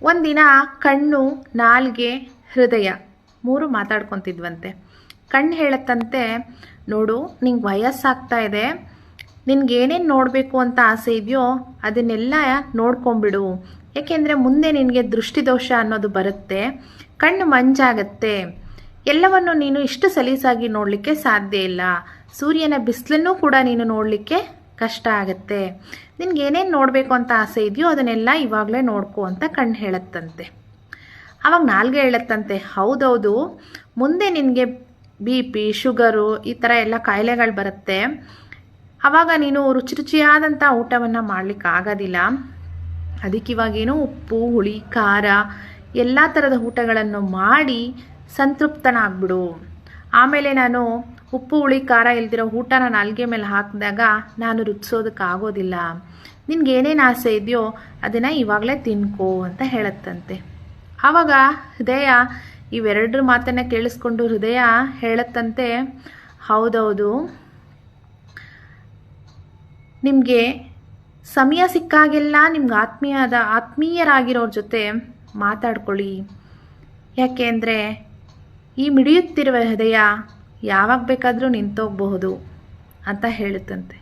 ಒಂದಿನ ಕಣ್ಣು, ನಾಲ್ಗೆ, ಹೃದಯ ಮೂರು ಮಾತಾಡ್ಕೊತಿದ್ವಂತೆ. ಕಣ್ಣು ಹೇಳುತ್ತಂತೆ, ನೋಡು ನಿಂಗೆ ವಯಸ್ಸಾಗ್ತಾ ಇದೆ, ನಿನ್ಗೇನೇನು ನೋಡಬೇಕು ಅಂತ ಆಸೆ ಇದೆಯೋ ಅದನ್ನೆಲ್ಲ ನೋಡ್ಕೊಂಬಿಡು. ಏಕೆಂದರೆ ಮುಂದೆ ನಿನಗೆ ದೃಷ್ಟಿದೋಷ ಅನ್ನೋದು ಬರುತ್ತೆ, ಕಣ್ಣು ಮಂಜಾಗತ್ತೆ, ಎಲ್ಲವನ್ನು ನೀನು ಇಷ್ಟು ಸಲೀಸಾಗಿ ನೋಡಲಿಕ್ಕೆ ಸಾಧ್ಯ ಇಲ್ಲ, ಸೂರ್ಯನ ಬಿಸಿಲನ್ನು ಕೂಡ ನೀನು ನೋಡಲಿಕ್ಕೆ ಕಷ್ಟ ಆಗುತ್ತೆ, ನಿನ್ಗೇನೇನು ನೋಡಬೇಕು ಅಂತ ಆಸೆ ಇದೆಯೋ ಅದನ್ನೆಲ್ಲ ಇವಾಗಲೇ ನೋಡ್ಕೊ ಅಂತ ಕಣ್ಣು ಹೇಳುತ್ತಂತೆ. ಆವಾಗ ನಾಲ್ಗೆ ಹೇಳುತ್ತಂತೆ, ಹೌದೌದು, ಮುಂದೆ ನಿನಗೆ BP, ಶುಗರು ಈ ಥರ ಎಲ್ಲ ಕಾಯಿಲೆಗಳು ಬರುತ್ತೆ, ಆವಾಗ ನೀನು ರುಚಿ ರುಚಿಯಾದಂಥ ಊಟವನ್ನು ಮಾಡಲಿಕ್ಕಾಗೋದಿಲ್ಲ, ಅದಕ್ಕಿವಾಗೇನು ಉಪ್ಪು, ಹುಳಿ, ಖಾರ ಎಲ್ಲ ಥರದ ಊಟಗಳನ್ನು ಮಾಡಿ ಸಂತೃಪ್ತನಾಗ್ಬಿಡು. ಆಮೇಲೆ ನಾನು ಉಪ್ಪು, ಹುಳಿ, ಖಾರ ಇಲ್ದಿರೋ ಊಟನ ನಾಲ್ಗೆ ಮೇಲೆ ಹಾಕಿದಾಗ ನಾನು ರುಚಿಸೋದಕ್ಕಾಗೋದಿಲ್ಲ, ನಿನ್ಗೇನೇನು ಆಸೆ ಇದೆಯೋ ಅದನ್ನು ಇವಾಗಲೇ ತಿನ್ಕೋ ಅಂತ ಹೇಳುತ್ತಂತೆ. ಆವಾಗ ಹೃದಯ ಇವೆರಡರ ಮಾತನ್ನು ಕೇಳಿಸ್ಕೊಂಡು ಹೃದಯ ಹೇಳುತ್ತಂತೆ, ಹೌದೌದು, ನಿಮಗೆ ಸಮಯ ಸಿಕ್ಕಾಗೆಲ್ಲ ನಿಮ್ಗೆ ಆತ್ಮೀಯರಾಗಿರೋರ ಜೊತೆ ಮಾತಾಡ್ಕೊಳ್ಳಿ, ಯಾಕೆ ಅಂದರೆ ಈ ಮಿಡಿಯುತ್ತಿರುವ ಹೃದಯ ಯಾವಾಗ ಬೇಕಾದರೂ ನಿಂತೋಗಬಹುದು ಅಂತ ಹೇಳುತ್ತಂತೆ.